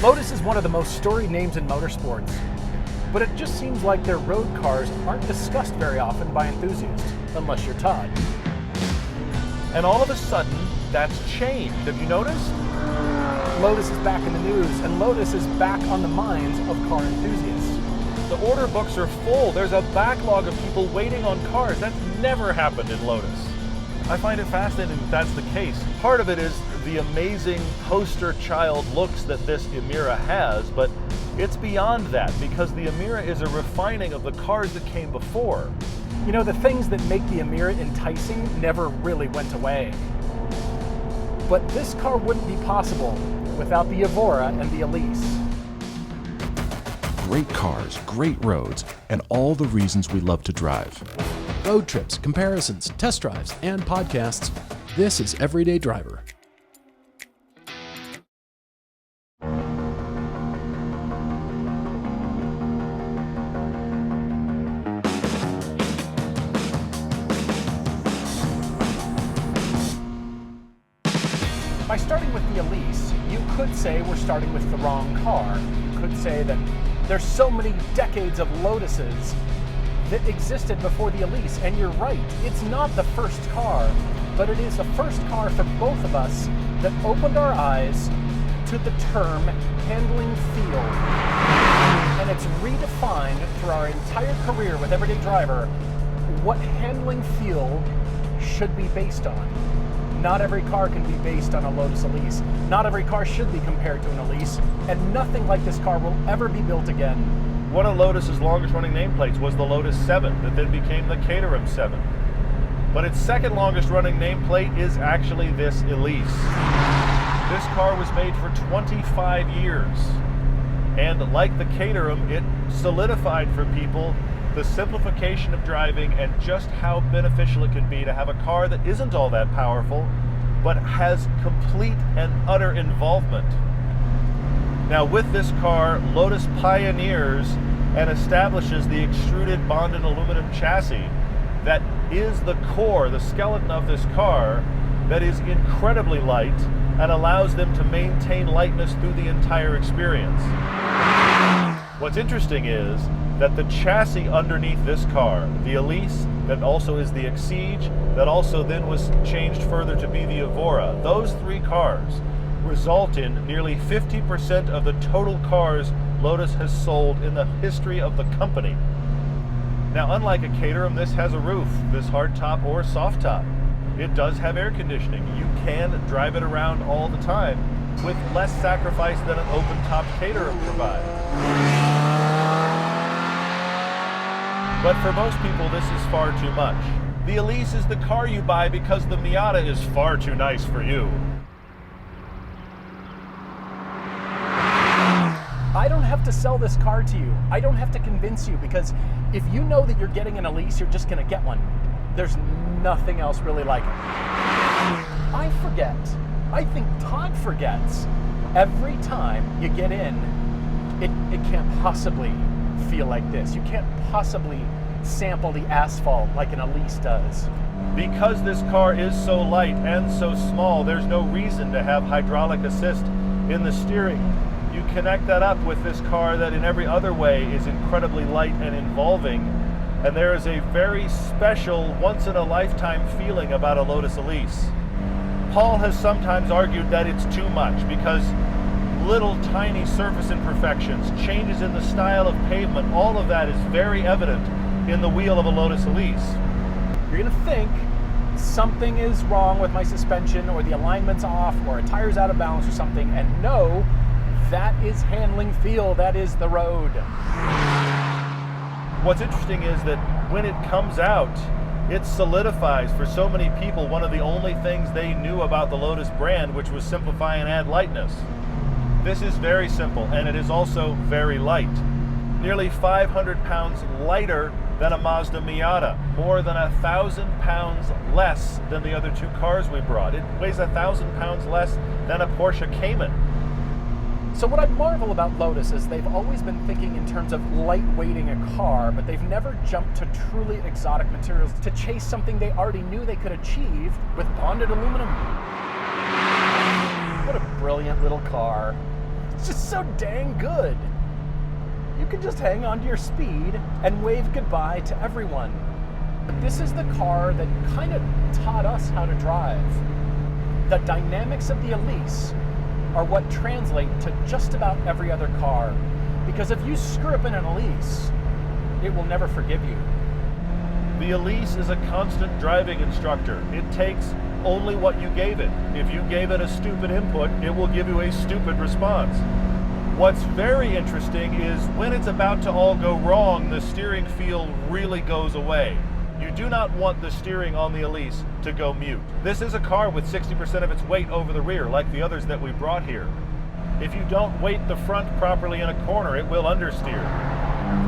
Lotus is one of the most storied names in motorsports, but it just seems like their road cars aren't discussed very often by enthusiasts, unless you're Todd. And all of a sudden, that's changed. Have you noticed? Lotus is back in the news, and Lotus is back on the minds of car enthusiasts. The order books are full. There's a backlog of people waiting on cars. That's never happened in Lotus. I find it fascinating that that's the case. Part of it is the amazing poster child looks that this Emira has, but it's beyond that because the Emira is a refining of the cars that came before. You know, the things that make the Emira enticing never really went away. But this car wouldn't be possible without the Evora and the Elise. Great cars, great roads, and all the reasons we love to drive. Road trips, comparisons, test drives, and podcasts. This is Everyday Driver. By starting with the Elise, you could say we're starting with the wrong car. You could say that there's so many decades of Lotuses that existed before the Elise, and you're right, it's not the first car, but it is the first car for both of us that opened our eyes to the term handling feel. And it's redefined through our entire career with Everyday Driver what handling feel should be based on. Not every car can be based on a Lotus Elise. Not every car should be compared to an Elise, and nothing like this car will ever be built again. One of Lotus's longest running nameplates was the Lotus 7 that then became the Caterham 7. But its second longest running nameplate is actually this Elise. This car was made for 25 years. And like the Caterham, it solidified for people the simplification of driving and just how beneficial it can be to have a car that isn't all that powerful, but has complete and utter involvement. Now with this car, Lotus pioneers and establishes the extruded bonded aluminum chassis that is the core, the skeleton of this car, that is incredibly light and allows them to maintain lightness through the entire experience. What's interesting is that the chassis underneath this car, the Elise, that also is the Exige, that also then was changed further to be the Evora, those three cars result in nearly 50% of the total cars Lotus has sold in the history of the company. Now, unlike a Caterham, this has a roof, this hardtop or soft top. It does have air conditioning. You can drive it around all the time with less sacrifice than an open-top Caterham provides. But for most people, this is far too much. The Elise is the car you buy because the Miata is far too nice for you. I don't have to sell this car to you. I don't have to convince you, because if you know that you're getting an Elise, you're just going to get one. There's nothing else really like it. I forget. I think Todd forgets. Every time you get in, it can't possibly feel like this. You can't possibly sample the asphalt like an Elise does. Because this car is so light and so small, there's no reason to have hydraulic assist in the steering. You connect that up with this car that in every other way is incredibly light and involving, and there is a very special, once-in-a-lifetime feeling about a Lotus Elise. Paul has sometimes argued that it's too much because little tiny surface imperfections, changes in the style of pavement, all of that is very evident in the wheel of a Lotus Elise. You're going to think something is wrong with my suspension, or the alignment's off, or a tire's out of balance or something, and no, that is handling feel, that is the road. What's interesting is that when it comes out, it solidifies for so many people one of the only things they knew about the Lotus brand, which was simplify and add lightness. This is very simple, and it is also very light. Nearly 500 pounds lighter than a Mazda Miata, more than 1,000 pounds less than the other two cars we brought. It weighs 1,000 pounds less than a Porsche Cayman. So what I marvel about Lotus is they've always been thinking in terms of lightweighting a car, but they've never jumped to truly exotic materials to chase something they already knew they could achieve with bonded aluminum. What a brilliant little car. It's just so dang good. You can just hang on to your speed and wave goodbye to everyone. But this is the car that kind of taught us how to drive. The dynamics of the Elise are what translate to just about every other car. Because if you screw up in an Elise, it will never forgive you. The Elise is a constant driving instructor. It takes only what you gave it. If you gave it a stupid input, it will give you a stupid response. What's very interesting is when it's about to all go wrong, the steering feel really goes away. You do not want the steering on the Elise to go mute. This is a car with 60% of its weight over the rear, like the others that we brought here. If you don't weight the front properly in a corner, it will understeer.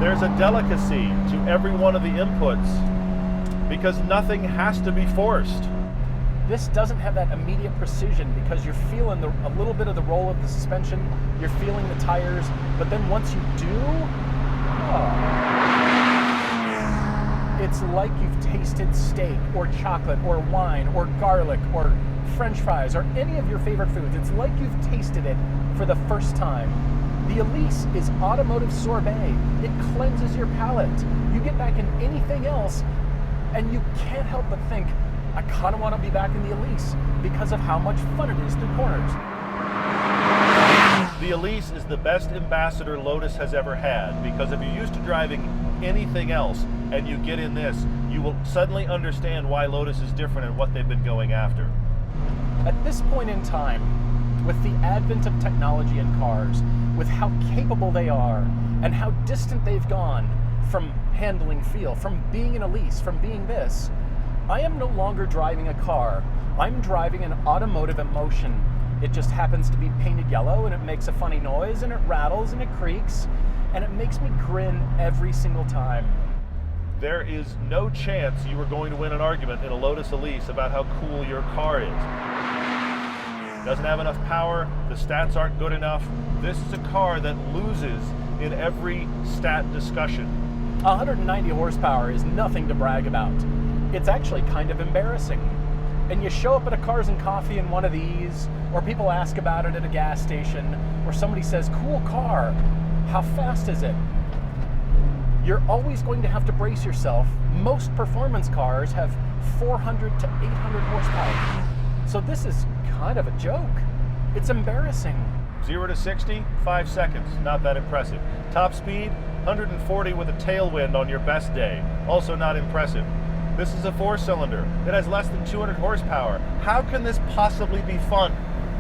There's a delicacy to every one of the inputs because nothing has to be forced. This doesn't have that immediate precision because you're feeling a little bit of the roll of the suspension, you're feeling the tires, but then once you do, it's like you've tasted steak or chocolate or wine or garlic or French fries or any of your favorite foods. It's like you've tasted it for the first time. The Elise is automotive sorbet. It cleanses your palate. You get back in anything else and you can't help but think, I kind of want to be back in the Elise because of how much fun it is through corners. The Elise is the best ambassador Lotus has ever had because if you're used to driving anything else and you get in this, you will suddenly understand why Lotus is different and what they've been going after. At this point in time, with the advent of technology in cars, with how capable they are and how distant they've gone from handling feel, from being an Elise, from being this, I am no longer driving a car. I'm driving an automotive emotion. It just happens to be painted yellow and it makes a funny noise and it rattles and it creaks and it makes me grin every single time. There is no chance you are going to win an argument in a Lotus Elise about how cool your car is. It doesn't have enough power, the stats aren't good enough. This is a car that loses in every stat discussion. 190 horsepower is nothing to brag about. It's actually kind of embarrassing. And you show up at a Cars and Coffee in one of these, or people ask about it at a gas station, or somebody says, cool car, how fast is it? You're always going to have to brace yourself. Most performance cars have 400 to 800 horsepower. So this is kind of a joke. It's embarrassing. 0 to 60, 5 seconds, not that impressive. Top speed, 140 with a tailwind on your best day, also not impressive. This is a 4-cylinder. It has less than 200 horsepower. How can this possibly be fun?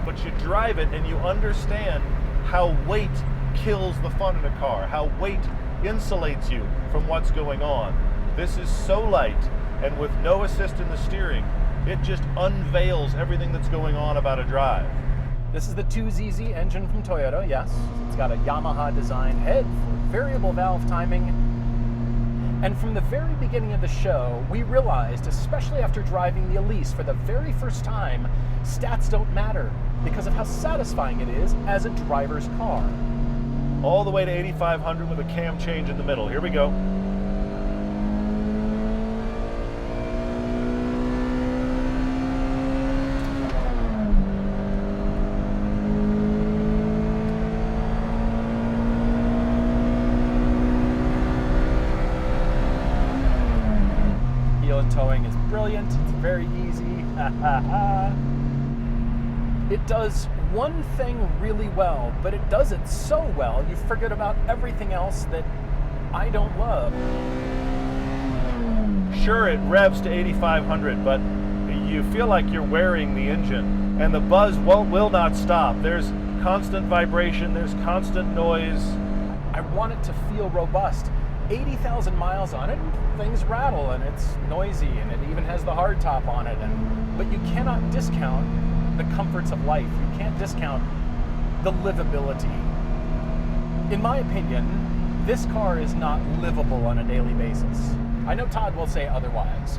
But you drive it and you understand how weight kills the fun in a car, how weight insulates you from what's going on. This is so light, and with no assist in the steering, it just unveils everything that's going on about a drive. This is the 2ZZ engine from Toyota, yes. It's got a Yamaha design head for variable valve timing. And from the very beginning of the show, we realized, especially after driving the Elise for the very first time, stats don't matter because of how satisfying it is as a driver's car. All the way to 8,500 with a cam change in the middle. Here we go. Towing is brilliant. It's very easy. It does one thing really well, but it does it so well you forget about everything else that I don't love. Sure, it revs to 8,500, but you feel like you're wearing the engine, and the buzz will not stop. There's constant vibration, there's constant noise. I want it to feel robust. 80,000 miles on it, things rattle and it's noisy and it even has the hard top on it. But you cannot discount the comforts of life. You can't discount the livability. In my opinion, this car is not livable on a daily basis. I know Todd will say otherwise.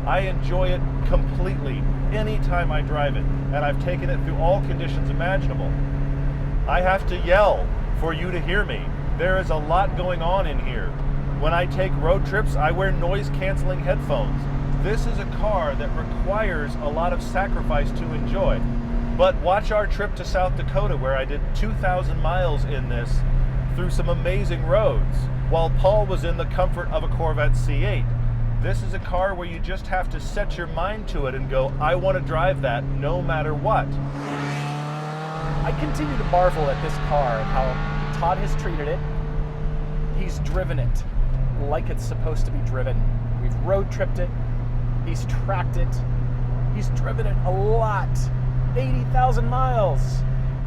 I enjoy it completely anytime I drive it, and I've taken it through all conditions imaginable. I have to yell for you to hear me. There is a lot going on in here. When I take road trips, I wear noise-canceling headphones. This is a car that requires a lot of sacrifice to enjoy. But watch our trip to South Dakota, where I did 2,000 miles in this through some amazing roads, while Paul was in the comfort of a Corvette C8. This is a car where you just have to set your mind to it and go, I want to drive that no matter what. I continue to marvel at this car and how Todd has treated it. He's driven it like it's supposed to be driven. We've road tripped it. He's tracked it. He's driven it a lot. 80,000 miles.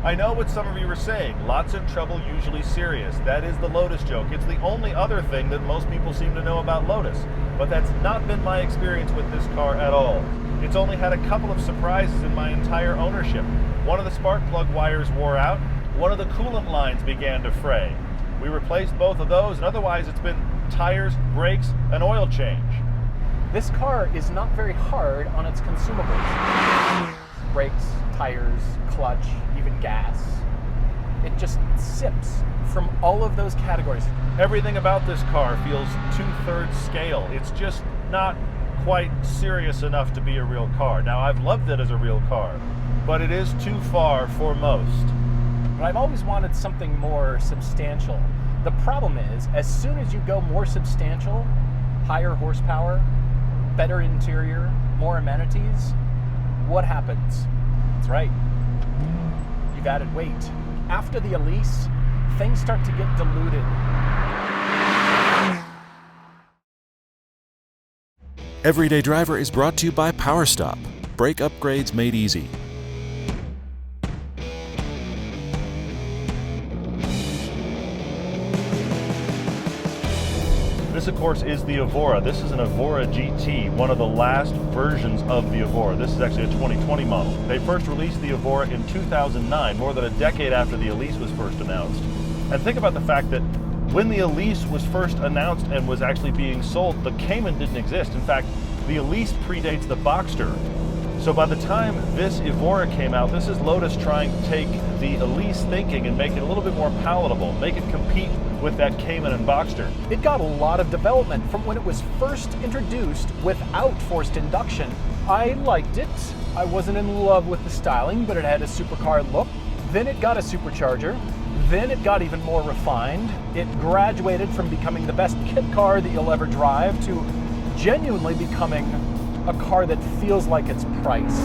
I know what some of you are saying. Lots of trouble, usually serious. That is the Lotus joke. It's the only other thing that most people seem to know about Lotus. But that's not been my experience with this car at all. It's only had a couple of surprises in my entire ownership. One of the spark plug wires wore out. One of the coolant lines began to fray. We replaced both of those, and otherwise it's been tires, brakes, and oil change. This car is not very hard on its consumables. Brakes, tires, clutch, even gas. It just sips from all of those categories. Everything about this car feels 2/3 scale. It's just not quite serious enough to be a real car. Now, I've loved it as a real car, but it is too far for most. But I've always wanted something more substantial. The problem is, as soon as you go more substantial, higher horsepower, better interior, more amenities, what happens? That's right. You've added weight. After the Elise, things start to get diluted. Everyday Driver is brought to you by PowerStop. Brake upgrades made easy. This, of course, is the Evora. This is an Evora GT, one of the last versions of the Evora. This is actually a 2020 model. They first released the Evora in 2009, more than a decade after the Elise was first announced. And think about the fact that when the Elise was first announced and was actually being sold, the Cayman didn't exist. In fact, the Elise predates the Boxster. So by the time this Evora came out, this is Lotus trying to take the Elise thinking and make it a little bit more palatable, make it compete with that Cayman and Boxster. It got a lot of development from when it was first introduced without forced induction. I liked it. I wasn't in love with the styling, but it had a supercar look. Then it got a supercharger. Then it got even more refined. It graduated from becoming the best kit car that you'll ever drive to genuinely becoming a car that feels like its price.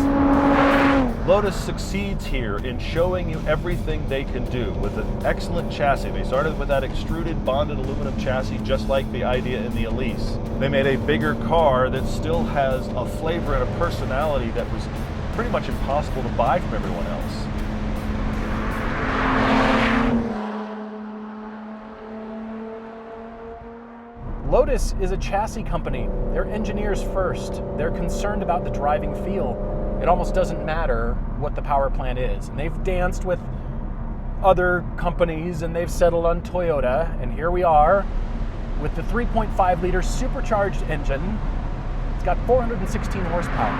Lotus succeeds here in showing you everything they can do with an excellent chassis. They started with that extruded bonded aluminum chassis, just like the idea in the Elise. They made a bigger car that still has a flavor and a personality that was pretty much impossible to buy from everyone else. Lotus is a chassis company. They're engineers first. They're concerned about the driving feel. It almost doesn't matter what the power plant is. And they've danced with other companies and they've settled on Toyota. And here we are with the 3.5 liter supercharged engine. It's got 416 horsepower.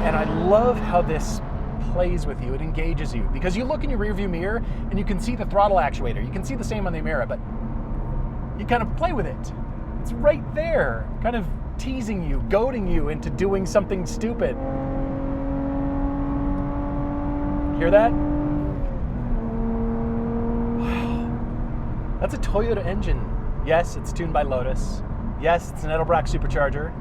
And I love how this plays with you. It engages you because you look in your rearview mirror and you can see the throttle actuator. You can see the same on the Emira, but you kind of play with it. It's right there, kind of teasing you, goading you into doing something stupid. Hear that? Wow. That's a Toyota engine. Yes, it's tuned by Lotus. Yes, it's an Edelbrock supercharger.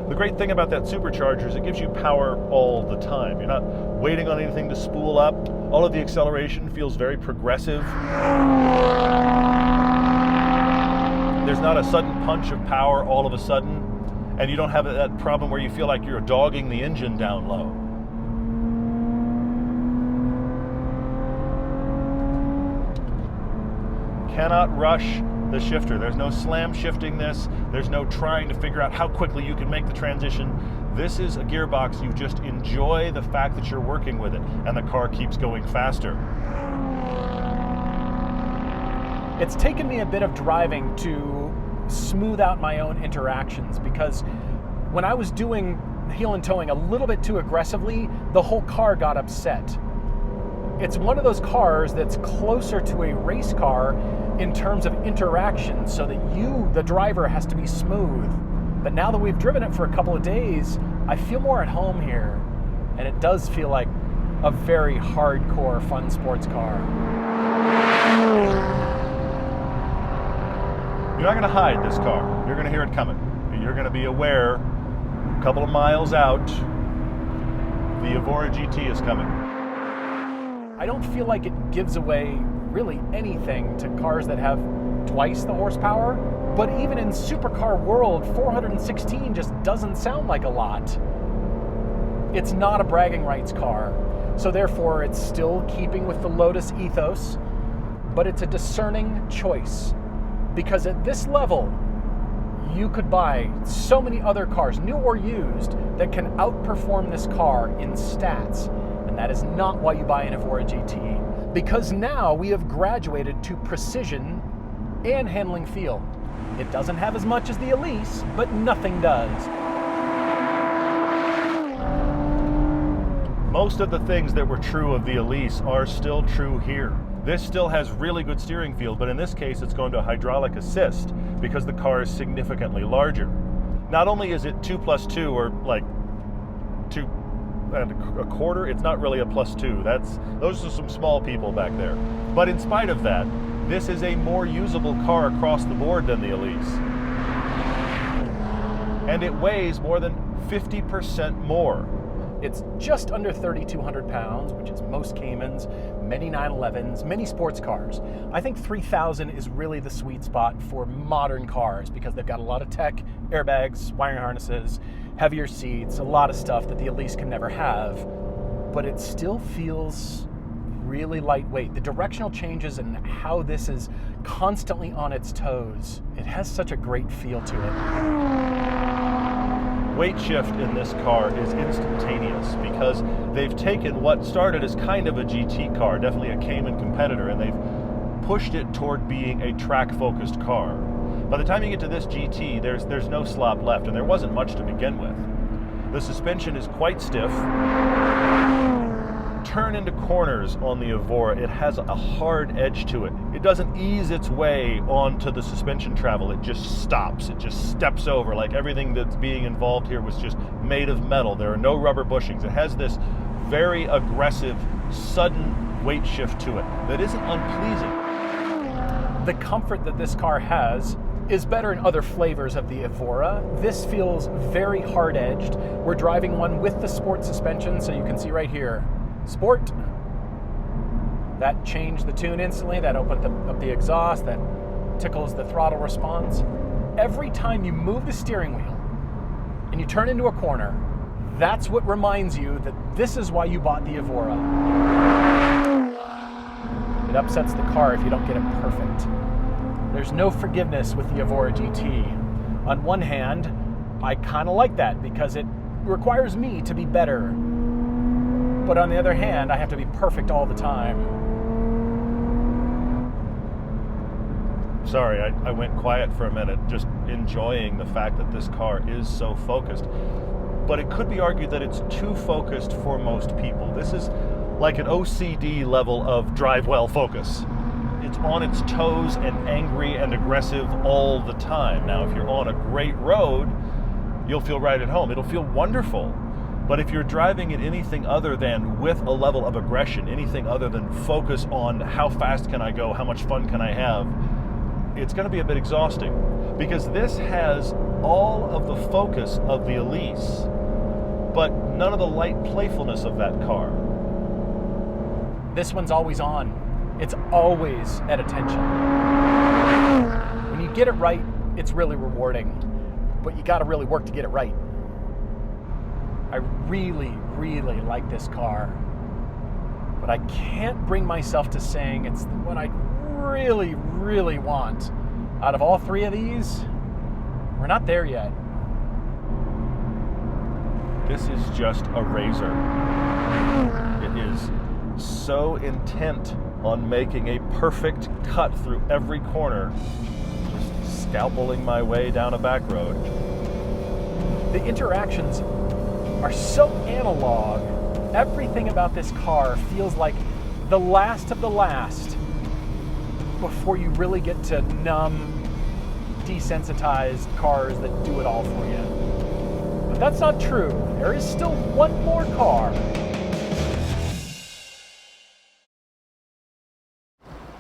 The great thing about that supercharger is it gives you power all the time. You're not waiting on anything to spool up. All of the acceleration feels very progressive. There's not a sudden punch of power all of a sudden, and you don't have that problem where you feel like you're dogging the engine down low. Cannot rush the shifter. There's no slam shifting this. There's no trying to figure out how quickly you can make the transition. This is a gearbox. You just enjoy the fact that you're working with it, and the car keeps going faster. It's taken me a bit of driving to smooth out my own interactions because when I was doing heel and towing a little bit too aggressively, the whole car got upset. It's one of those cars that's closer to a race car in terms of interaction so that you, the driver, has to be smooth. But now that we've driven it for a couple of days, I feel more at home here. And it does feel like a very hardcore fun sports car. You're not going to hide this car. You're going to hear it coming. You're going to be aware a couple of miles out, the Evora GT is coming. I don't feel like it gives away really anything to cars that have twice the horsepower, but even in supercar world, 416 just doesn't sound like a lot. It's not a bragging rights car, so therefore it's still keeping with the Lotus ethos, but it's a discerning choice. Because at this level, you could buy so many other cars, new or used, that can outperform this car in stats. And that is not why you buy an Evora GT. Because now we have graduated to precision and handling feel. It doesn't have as much as the Elise, but nothing does. Most of the things that were true of the Elise are still true here. This still has really good steering feel, but in this case it's going to hydraulic assist because the car is significantly larger. Not only is it 2 + 2, or like 2 1/4, it's not really a +2. Those are some small people back there. But in spite of that, this is a more usable car across the board than the Elise. And it weighs more than 50% more. It's just under 3,200 pounds, which is most Caymans, many 911s, many sports cars. I think 3,000 is really the sweet spot for modern cars because they've got a lot of tech, airbags, wiring harnesses, heavier seats, a lot of stuff that the Elise can never have, but it still feels really lightweight. The directional changes and how this is constantly on its toes, it has such a great feel to it. Weight shift in this car is instantaneous because they've taken what started as kind of a GT car, definitely a Cayman competitor, and they've pushed it toward being a track-focused car. By the time you get to this GT, there's no slop left, and there wasn't much to begin with. The suspension is quite stiff. Turn into corners on the Evora, it has a hard edge to it. It doesn't ease its way onto the suspension travel, it just stops. It just steps over, like everything that's being involved here was just made of metal. There are no rubber bushings. It has this very aggressive, sudden weight shift to it that isn't unpleasing. The comfort that this car has is better in other flavors of the Evora. This feels very hard-edged. We're driving one with the sport suspension, so you can see right here, Sport. That changed the tune instantly. That opened up the exhaust. That tickles the throttle response. Every time you move the steering wheel and you turn into a corner, that's what reminds you that this is why you bought the Evora. It upsets the car if you don't get it perfect. There's no forgiveness with the Evora GT. On one hand, I kind of like that because it requires me to be better. But on the other hand, I have to be perfect all the time. Sorry, I went quiet for a minute, just enjoying the fact that this car is so focused. But it could be argued that it's too focused for most people. This is like an OCD level of drive well focus. It's on its toes and angry and aggressive all the time. Now, if you're on a great road, you'll feel right at home. It'll feel wonderful. But if you're driving it anything other than with a level of aggression, anything other than focus on how fast can I go, how much fun can I have, it's going to be a bit exhausting. Because this has all of the focus of the Elise, but none of the light playfulness of that car. This one's always on. It's always at attention. When you get it right, it's really rewarding, but you got to really work to get it right. I really, really like this car, but I can't bring myself to saying it's the one I really, really want. Out of all three of these, we're not there yet. This is just a razor. It is so intent on making a perfect cut through every corner, just scalpeling my way down a back road. The interactions are so analog. Everything about this car feels like the last of the last before you really get to numb, desensitized cars that do it all for you. But that's not true. There is still one more car.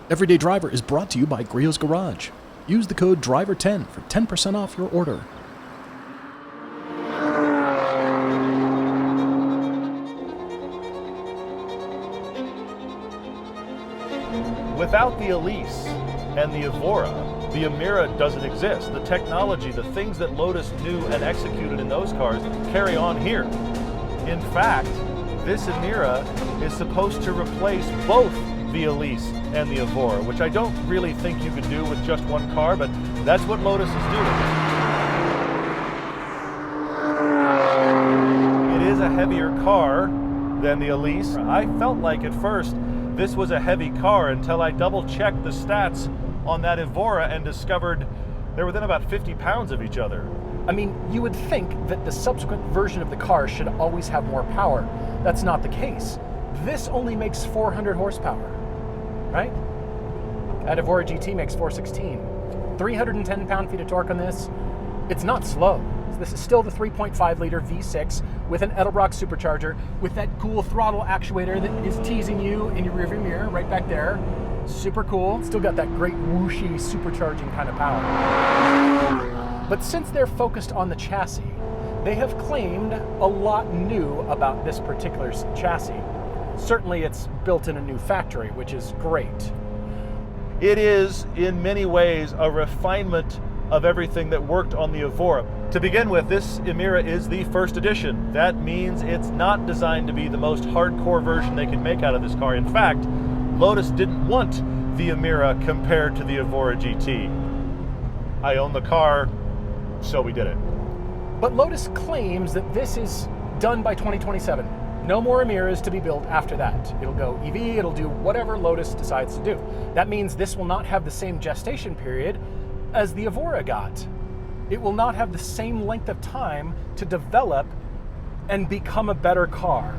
Everyday Driver is brought to you by Griot's Garage. Use the code DRIVER10 for 10% off your order. Without the Elise and the Evora, the Emira doesn't exist. The technology, the things that Lotus knew and executed in those cars carry on here. In fact, this Emira is supposed to replace both the Elise and the Evora, which I don't really think you could do with just one car, but that's what Lotus is doing. It is a heavier car than the Elise. I felt like at first this was a heavy car until I double-checked the stats on that Evora and discovered they're within about 50 pounds of each other. I mean, you would think that the subsequent version of the car should always have more power. That's not the case. This only makes 400 horsepower, right? That Evora GT makes 416. 310 pound-feet of torque on this. It's not slow. This is still the 3.5-liter V6 with an Edelbrock supercharger with that cool throttle actuator that is teasing you in your rearview mirror right back there. Super cool. Still got that great whooshy supercharging kind of power. But since they're focused on the chassis, they have claimed a lot new about this particular chassis. Certainly it's built in a new factory, which is great. It is, in many ways, a refinement of everything that worked on the Evora. To begin with, this Emira is the first edition. That means it's not designed to be the most hardcore version they can make out of this car. In fact, Lotus didn't want the Emira compared to the Evora GT. I own the car, so we did it. But Lotus claims that this is done by 2027. No more Emiras to be built after that. It'll go EV, it'll do whatever Lotus decides to do. That means this will not have the same gestation period as the Evora got. It will not have the same length of time to develop and become a better car.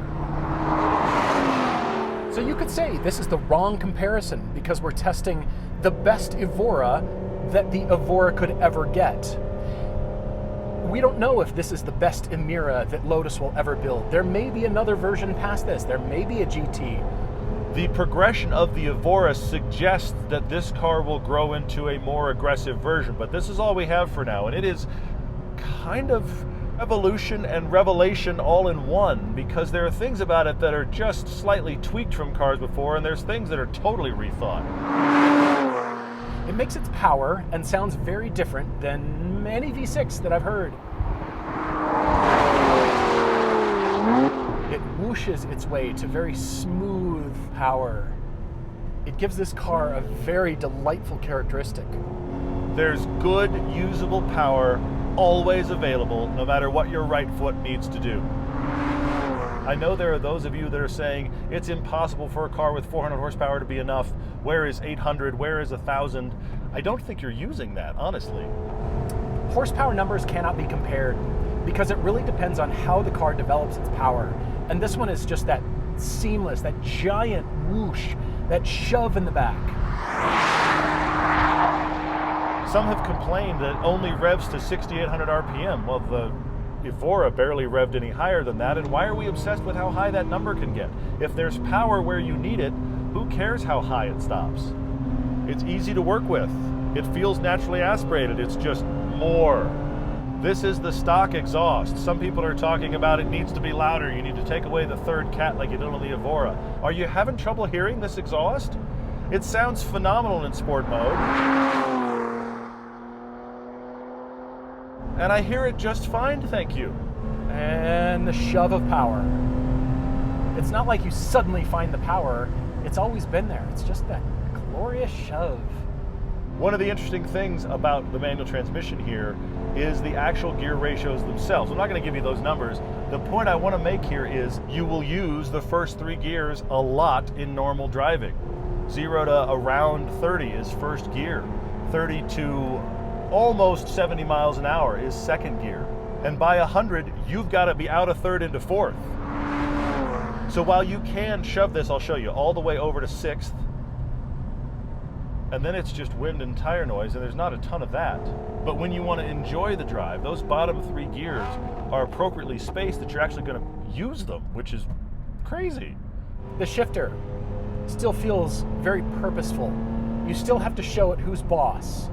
So you could say this is the wrong comparison because we're testing the best Evora that the Evora could ever get. We don't know if this is the best Emira that Lotus will ever build. There may be another version past this. There may be a GT. The progression of the Evora suggests that this car will grow into a more aggressive version, but this is all we have for now, and it is kind of evolution and revelation all in one, because there are things about it that are just slightly tweaked from cars before, and there's things that are totally rethought. It makes its power and sounds very different than any V6 that I've heard. It whooshes its way to very smooth power. It gives this car a very delightful characteristic. There's good, usable power always available, no matter what your right foot needs to do. I know there are those of you that are saying it's impossible for a car with 400 horsepower to be enough. Where is 800? Where is 1,000? I don't think you're using that, honestly. Horsepower numbers cannot be compared because it really depends on how the car develops its power. And this one is just that seamless, that giant whoosh, that shove in the back. Some have complained that it only revs to 6,800 RPM. Well, the Evora barely revved any higher than that, and why are we obsessed with how high that number can get? If there's power where you need it, who cares how high it stops? It's easy to work with. It feels naturally aspirated. It's just more. This is the stock exhaust. Some people are talking about it needs to be louder. You need to take away the third cat like you did on the Evora. Are you having trouble hearing this exhaust? It sounds phenomenal in sport mode. And I hear it just fine, thank you. And the shove of power. It's not like you suddenly find the power. It's always been there. It's just that glorious shove. One of the interesting things about the manual transmission here is the actual gear ratios themselves. I'm not going to give you those numbers. The point I want to make here is you will use the first 3 gears a lot in normal driving. 0 to around 30 is first gear. 30 to almost 70 miles an hour is second gear. And by 100, you've got to be out of third into fourth. So while you can shove this, I'll show you, all the way over to 6th, and then it's just wind and tire noise, and there's not a ton of that. But when you want to enjoy the drive, those bottom 3 gears are appropriately spaced that you're actually going to use them, which is crazy. The shifter still feels very purposeful. You still have to show it who's boss.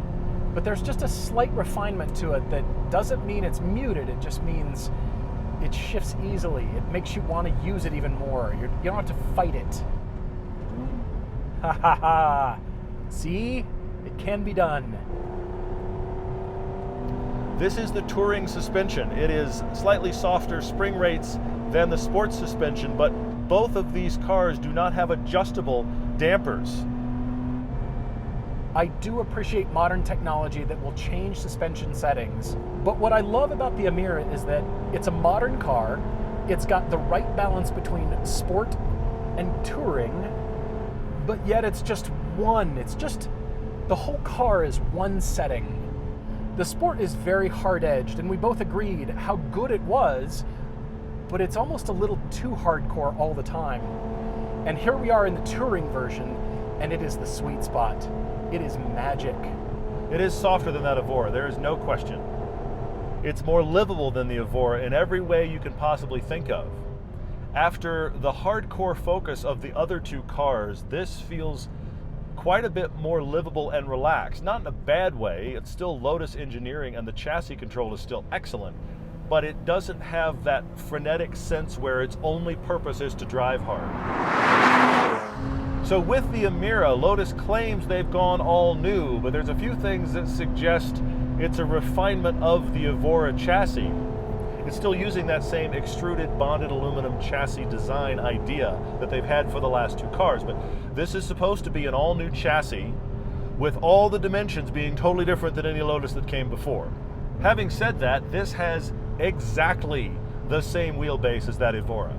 But there's just a slight refinement to it that doesn't mean it's muted, it just means it shifts easily. It makes you want to use it even more. You don't have to fight it. Ha ha ha! See? It can be done. This is the touring suspension. It is slightly softer spring rates than the sports suspension, but both of these cars do not have adjustable dampers. I do appreciate modern technology that will change suspension settings, but what I love about the Emira is that it's a modern car, it's got the right balance between sport and touring, but yet it's just the whole car is one setting. The sport is very hard-edged, and we both agreed how good it was, but it's almost a little too hardcore all the time. And here we are in the touring version, and it is the sweet spot. It is magic. It is softer than that Evora, there is no question. It's more livable than the Evora in every way you can possibly think of. After the hardcore focus of the other two cars, this feels quite a bit more livable and relaxed. Not in a bad way, it's still Lotus engineering and the chassis control is still excellent, but it doesn't have that frenetic sense where its only purpose is to drive hard. So with the Emira, Lotus claims they've gone all new, but there's a few things that suggest it's a refinement of the Evora chassis. It's still using that same extruded bonded aluminum chassis design idea that they've had for the last two cars, but this is supposed to be an all-new chassis with all the dimensions being totally different than any Lotus that came before. Having said that, this has exactly the same wheelbase as that Evora.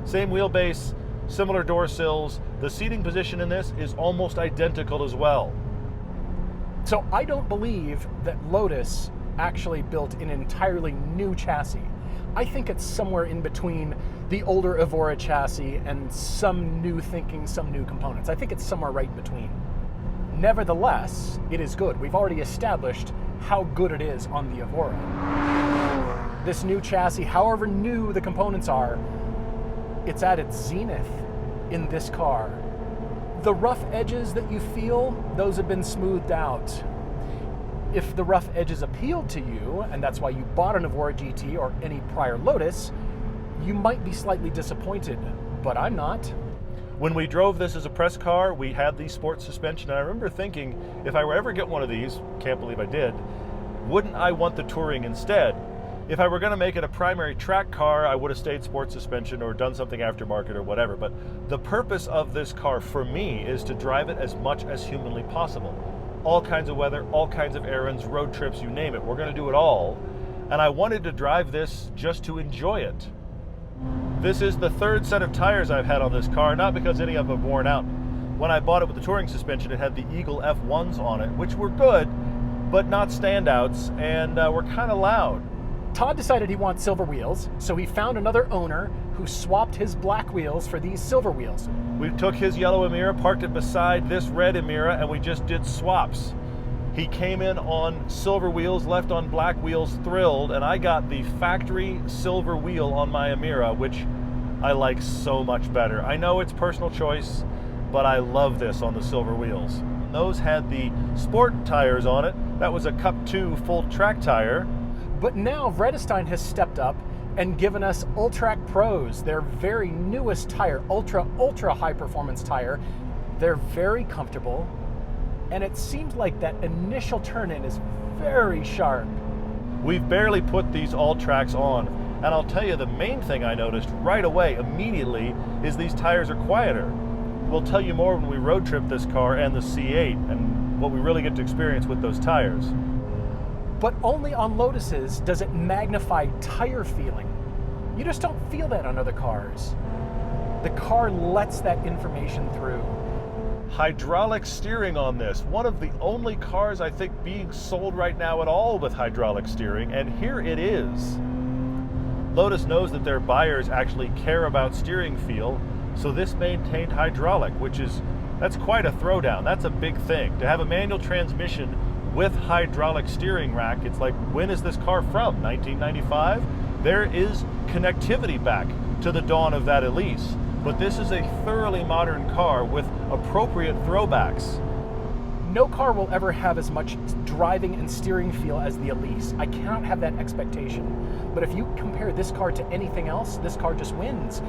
Same wheelbase, similar door sills. The seating position in this is almost identical as well. So I don't believe that Lotus actually built an entirely new chassis. I think it's somewhere in between the older Evora chassis and some new thinking, some new components. I think it's somewhere right in between. Nevertheless, it is good. We've already established how good it is on the Evora. This new chassis, however new the components are, it's at its zenith in this car. The rough edges that you feel, those have been smoothed out. If the rough edges appealed to you, and that's why you bought an Evora GT or any prior Lotus, you might be slightly disappointed, but I'm not. When we drove this as a press car, we had the sports suspension, and I remember thinking, if I were ever get one of these, can't believe I did, wouldn't I want the touring instead? If I were going to make it a primary track car, I would have stayed sports suspension or done something aftermarket or whatever, but the purpose of this car for me is to drive it as much as humanly possible. All kinds of weather, all kinds of errands, road trips, you name it. We're going to do it all. And I wanted to drive this just to enjoy it. This is the third set of tires I've had on this car, not because any of them have worn out. When I bought it with the touring suspension, it had the Eagle F1s on it, which were good, but not standouts, and were kind of loud. Todd decided he wants silver wheels, so he found another owner who swapped his black wheels for these silver wheels. We took his yellow Emira, parked it beside this red Emira, and we just did swaps. He came in on silver wheels, left on black wheels, thrilled, and I got the factory silver wheel on my Emira, which I like so much better. I know it's personal choice, but I love this on the silver wheels. Those had the sport tires on it. That was a Cup 2 full track tire. But now Vredestein has stepped up and given us Ultrac Pros, their very newest tire, ultra high performance tire. They're very comfortable, and it seems like that initial turn-in is very sharp. We've barely put these Ultracs on, and I'll tell you the main thing I noticed right away, immediately, is these tires are quieter. We'll tell you more when we road trip this car and the C8, and what we really get to experience with those tires. But only on Lotuses does it magnify tire feeling. You just don't feel that on other cars. The car lets that information through. Hydraulic steering on this. One of the only cars I think being sold right now at all with hydraulic steering, and here it is. Lotus knows that their buyers actually care about steering feel, so this maintained hydraulic, that's quite a throwdown. That's a big thing. To have a manual transmission with hydraulic steering rack, it's like, when is this car from? 1995? There is connectivity back to the dawn of that Elise, but this is a thoroughly modern car with appropriate throwbacks. No car will ever have as much driving and steering feel as the Elise. I cannot have that expectation. But if you compare this car to anything else, this car just wins.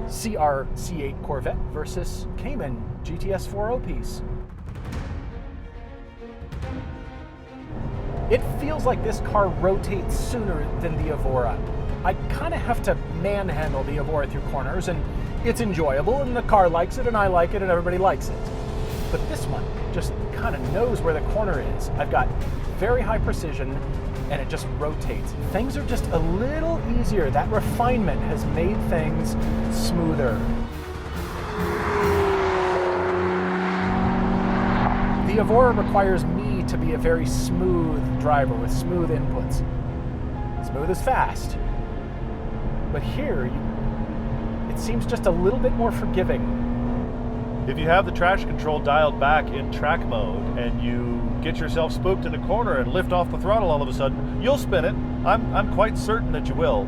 See our C8 Corvette versus Cayman GTS 4.0 piece. It feels like this car rotates sooner than the Evora. I kind of have to manhandle the Evora through corners, and it's enjoyable, and the car likes it, and I like it, and everybody likes it. But this one just kind of knows where the corner is. I've got very high precision, and it just rotates. Things are just a little easier. That refinement has made things smoother. The Evora requires me to be a very smooth driver with smooth inputs. Smooth is fast. But here, it seems just a little bit more forgiving. If you have the traction control dialed back in track mode and you get yourself spooked in a corner and lift off the throttle all of a sudden, you'll spin it. I'm quite certain that you will.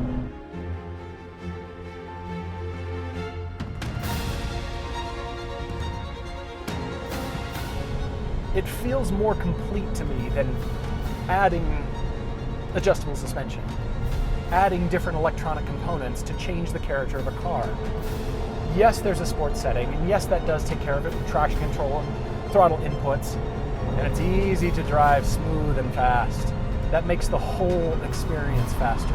It feels more complete to me than adding adjustable suspension, adding different electronic components to change the character of a car. Yes, there's a sports setting, and yes, that does take care of it with traction control and throttle inputs, and it's easy to drive smooth and fast. That makes the whole experience faster.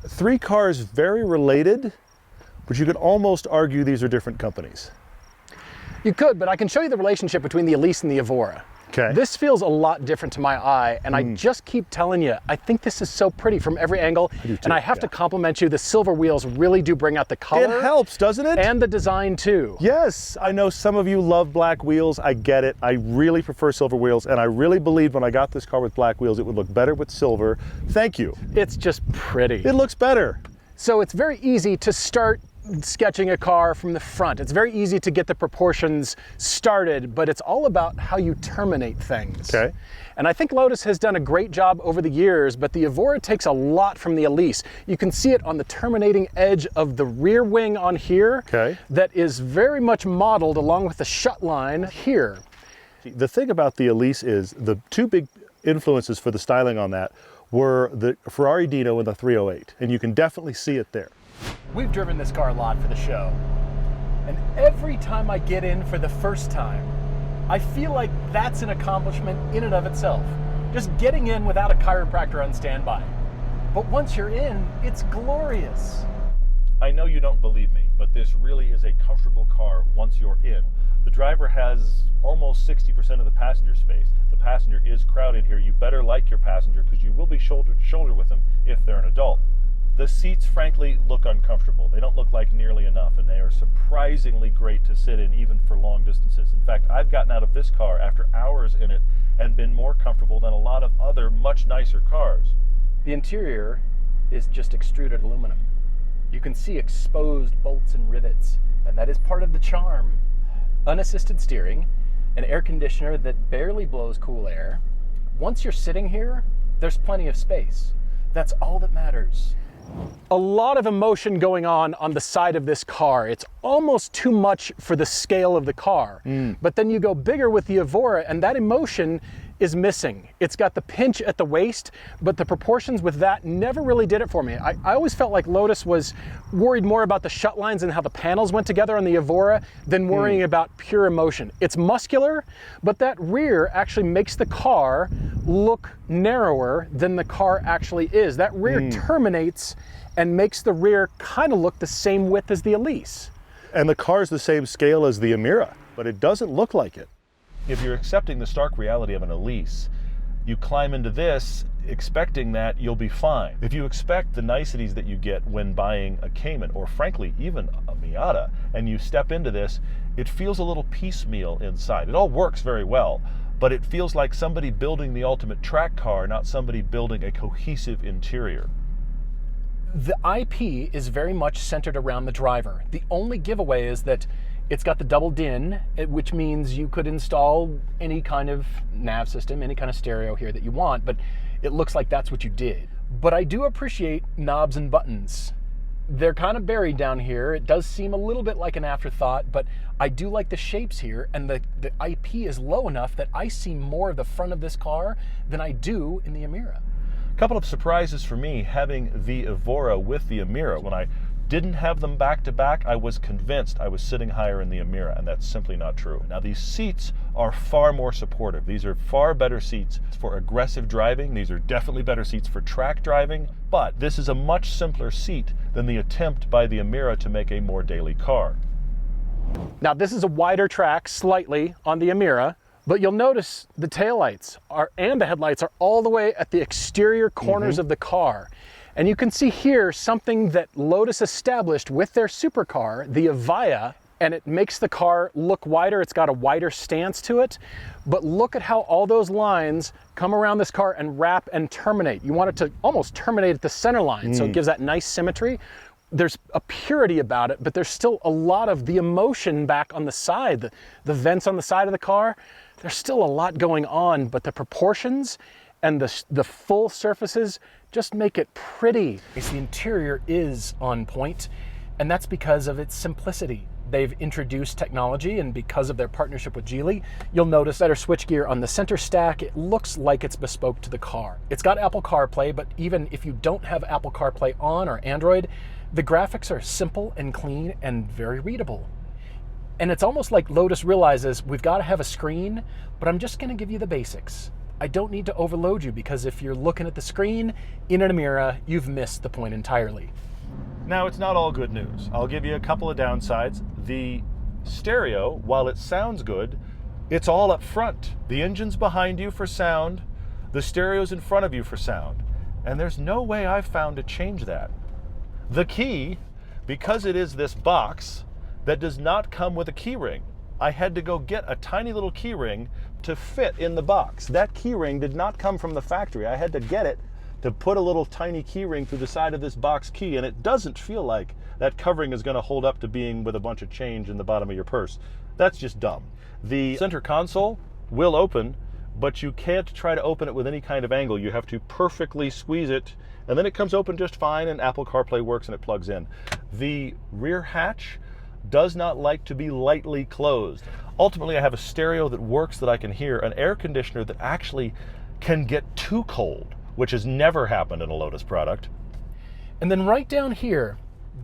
Three cars very related, but you could almost argue these are different companies. You could, but I can show you the relationship between the Elise and the Evora. Okay. This feels a lot different to my eye, and I just keep telling you, I think this is so pretty from every angle, and I have to compliment you, the silver wheels really do bring out the color. It helps, doesn't it? And the design too. Yes, I know some of you love black wheels. I get it. I really prefer silver wheels, and I really believed when I got this car with black wheels, it would look better with silver. Thank you. It's just pretty. It looks better. So it's very easy to start sketching a car from the front. It's very easy to get the proportions started, but it's all about how you terminate things. Okay. And I think Lotus has done a great job over the years, but the Evora takes a lot from the Elise. You can see it on the terminating edge of the rear wing on here. Okay. That is very much modeled along with the shut line here. The thing about the Elise is the two big influences for the styling on that were the Ferrari Dino and the 308, and you can definitely see it there. We've driven this car a lot for the show, and every time I get in for the first time, I feel like that's an accomplishment in and of itself. Just getting in without a chiropractor on standby. But once you're in, it's glorious. I know you don't believe me, but this really is a comfortable car once you're in. The driver has almost 60% of the passenger space. The passenger is crowded here. You better like your passenger because you will be shoulder to shoulder with them if they're an adult. The seats, frankly, look uncomfortable. They don't look like nearly enough, and they are surprisingly great to sit in, even for long distances. In fact, I've gotten out of this car after hours in it and been more comfortable than a lot of other much nicer cars. The interior is just extruded aluminum. You can see exposed bolts and rivets, and that is part of the charm. Unassisted steering, an air conditioner that barely blows cool air. Once you're sitting here, there's plenty of space. That's all that matters. A lot of emotion going on the side of this car. It's almost too much for the scale of the car. But then you go bigger with the Evora, and that emotion is missing. It's got the pinch at the waist, but the proportions with that never really did it for me. I always felt like Lotus was worried more about the shut lines and how the panels went together on the Evora than worrying about pure emotion. It's muscular, but that rear actually makes the car look narrower than the car actually is. That rear terminates and makes the rear kind of look the same width as the Elise. And the car's the same scale as the Emira, but it doesn't look like it. If you're accepting the stark reality of an Elise, you climb into this expecting that you'll be fine. If you expect the niceties that you get when buying a Cayman, or frankly, even a Miata, and you step into this, it feels a little piecemeal inside. It all works very well, but it feels like somebody building the ultimate track car, not somebody building a cohesive interior. The IP is very much centered around the driver. The only giveaway is that it's got the double DIN, which means you could install any kind of nav system, any kind of stereo here that you want, but it looks like that's what you did. But I do appreciate knobs and buttons. They're kind of buried down here. It does seem a little bit like an afterthought, but I do like the shapes here, and the IP is low enough that I see more of the front of this car than I do in the Emira. A couple of surprises for me having the Evora with the Emira. When I didn't have them back to back, I was convinced I was sitting higher in the Emira, and that's simply not true. Now, these seats are far more supportive. These are far better seats for aggressive driving. These are definitely better seats for track driving, but this is a much simpler seat than the attempt by the Emira to make a more daily car. Now, this is a wider track slightly on the Emira, but you'll notice the taillights and the headlights are all the way at the exterior corners of the car. And you can see here something that Lotus established with their supercar, the Evora, and it makes the car look wider. It's got a wider stance to it. But look at how all those lines come around this car and wrap and terminate. You want it to almost terminate at the center line, so it gives that nice symmetry. There's a purity about it, but there's still a lot of the emotion back on the side, the vents on the side of the car. There's still a lot going on, but the proportions and the full surfaces just make it pretty. The interior is on point, and that's because of its simplicity. They've introduced technology, and because of their partnership with Geely, you'll notice better switchgear on the center stack. It looks like it's bespoke to the car. It's got Apple CarPlay, but even if you don't have Apple CarPlay on or Android, the graphics are simple and clean and very readable. And it's almost like Lotus realizes we've got to have a screen, but I'm just going to give you the basics. I don't need to overload you, because if you're looking at the screen in an Emira, you've missed the point entirely. Now, it's not all good news. I'll give you a couple of downsides. The stereo, while it sounds good, it's all up front. The engine's behind you for sound, the stereo's in front of you for sound, and there's no way I've found to change that. The key, because it is this box that does not come with a key ring, I had to go get a tiny little key ring to fit in the box. That key ring did not come from the factory. I had to get it to put a little tiny key ring through the side of this box key, and it doesn't feel like that covering is going to hold up to being with a bunch of change in the bottom of your purse. That's just dumb. The center console will open, but you can't try to open it with any kind of angle. You have to perfectly squeeze it, and then it comes open just fine, and Apple CarPlay works and it plugs in. The rear hatch does not like to be lightly closed. Ultimately, I have a stereo that works, that I can hear, an air conditioner that actually can get too cold, which has never happened in a Lotus product. And then right down here,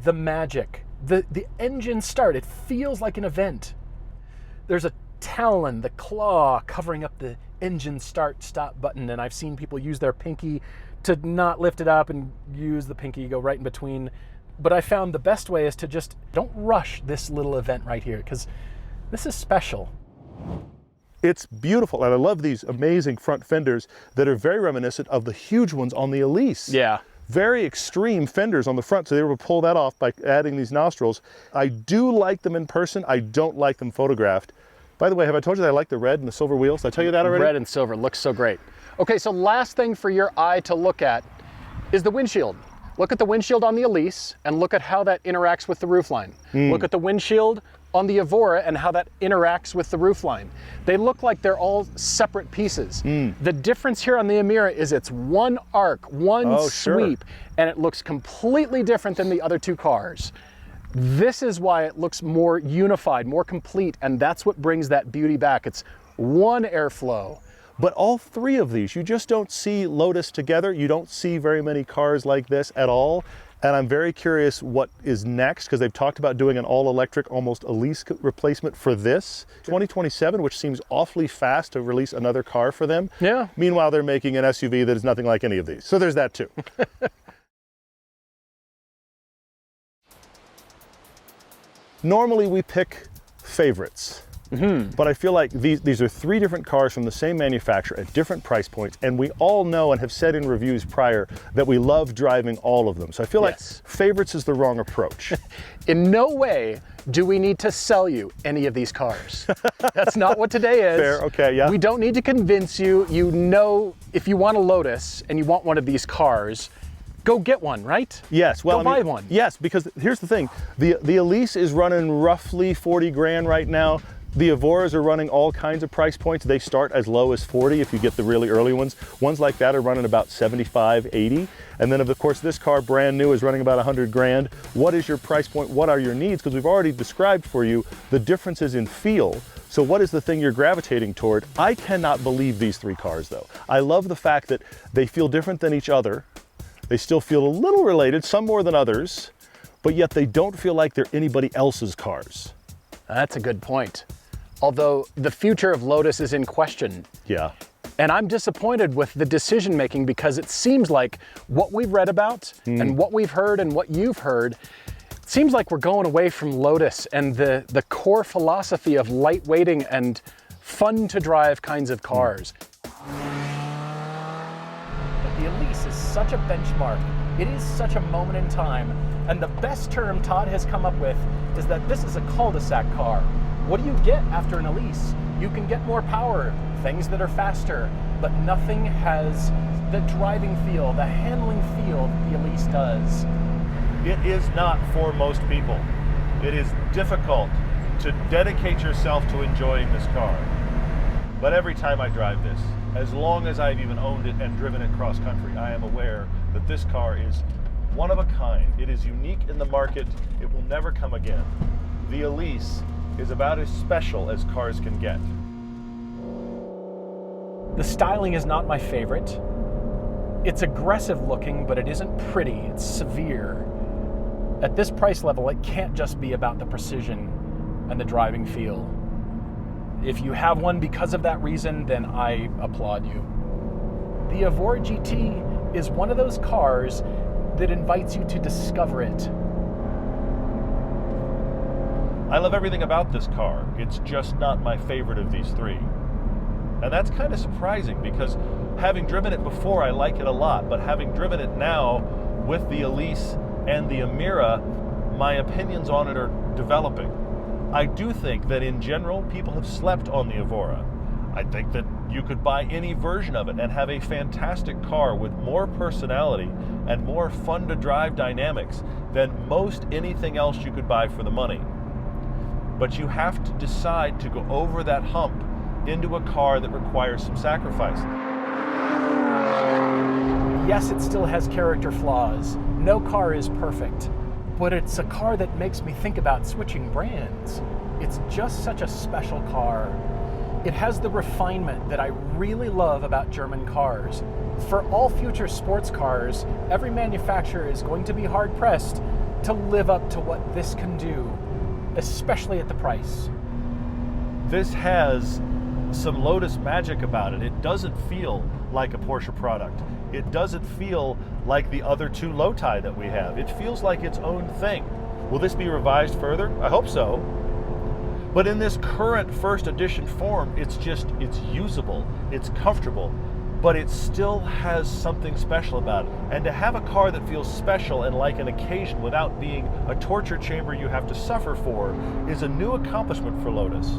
the magic, the engine start, it feels like an event. There's a talon, the claw covering up the engine start stop button, and I've seen people use their pinky to not lift it up and use the pinky, go right in between. But I found the best way is to just don't rush this little event right here, because this is special. It's beautiful, and I love these amazing front fenders that are very reminiscent of the huge ones on the Elise. Yeah. Very extreme fenders on the front, so they were able to pull that off by adding these nostrils. I do like them in person. I don't like them photographed. By the way, have I told you that I like the red and the silver wheels? Did I tell you that already? Red and silver looks so great. Okay, so last thing for your eye to look at is the windshield. Look at the windshield on the Elise and look at how that interacts with the roofline. Look at the windshield on the Evora and how that interacts with the roofline. They look like they're all separate pieces. The difference here on the Emira is it's one arc, one sweep, and it looks completely different than the other two cars. This is why it looks more unified, more complete, and that's what brings that beauty back. It's one airflow. But all three of these, you just don't see Lotus together. You don't see very many cars like this at all. And I'm very curious what is next, because they've talked about doing an all-electric, almost Elise replacement for this. 2027, which seems awfully fast to release another car for them. Yeah. Meanwhile, they're making an SUV that is nothing like any of these. So there's that too. Normally we pick favorites. But I feel like these are three different cars from the same manufacturer at different price points, and we all know and have said in reviews prior that we love driving all of them. So I feel like favorites is the wrong approach. In no way do we need to sell you any of these cars. That's not what today is. Fair, okay, yeah. We don't need to convince you. You know, if you want a Lotus and you want one of these cars, go get one, right? Yes, well, go buy one. Yes, because here's the thing. The Elise is running roughly 40 grand right now. The Evoras are running all kinds of price points. They start as low as 40 if you get the really early ones. Ones like that are running about 75, 80. And then of course this car brand new is running about 100 grand. What is your price point? What are your needs? Because we've already described for you the differences in feel. So what is the thing you're gravitating toward? I cannot believe these three cars though. I love the fact that they feel different than each other. They still feel a little related, some more than others, but yet they don't feel like they're anybody else's cars. That's a good point. Although the future of Lotus is in question. Yeah. And I'm disappointed with the decision making because it seems like what we've read about and what we've heard and what you've heard, it seems like we're going away from Lotus and the core philosophy of lightweighting and fun to drive kinds of cars. But the Elise is such a benchmark. It is such a moment in time. And the best term Todd has come up with is that this is a cul-de-sac car. What do you get after an Elise? You can get more power, things that are faster, but nothing has the driving feel, the handling feel that the Elise does. It is not for most people. It is difficult to dedicate yourself to enjoying this car. But every time I drive this, as long as I've even owned it and driven it cross country, I am aware that this car is one of a kind. It is unique in the market. It will never come again. The Elise is about as special as cars can get. The styling is not my favorite. It's aggressive looking, but it isn't pretty. It's severe. At this price level, it can't just be about the precision and the driving feel. If you have one because of that reason, then I applaud you. The Evora GT is one of those cars that invites you to discover it. I love everything about this car. It's just not my favorite of these three. And that's kind of surprising because having driven it before, I like it a lot, but having driven it now with the Elise and the Emira, my opinions on it are developing. I do think that in general, people have slept on the Evora. I think that you could buy any version of it and have a fantastic car with more personality and more fun to drive dynamics than most anything else you could buy for the money. But you have to decide to go over that hump into a car that requires some sacrifice. Yes, it still has character flaws. No car is perfect, but it's a car that makes me think about switching brands. It's just such a special car. It has the refinement that I really love about German cars. For all future sports cars, every manufacturer is going to be hard-pressed to live up to what this can do, especially at the price. This has some Lotus magic about it. It doesn't feel like a Porsche product. It doesn't feel like the other two Loti that we have. It feels like its own thing. Will this be revised further? I hope so. But in this current first edition form, it's usable, it's comfortable, but it still has something special about it. And to have a car that feels special and like an occasion without being a torture chamber you have to suffer for is a new accomplishment for Lotus.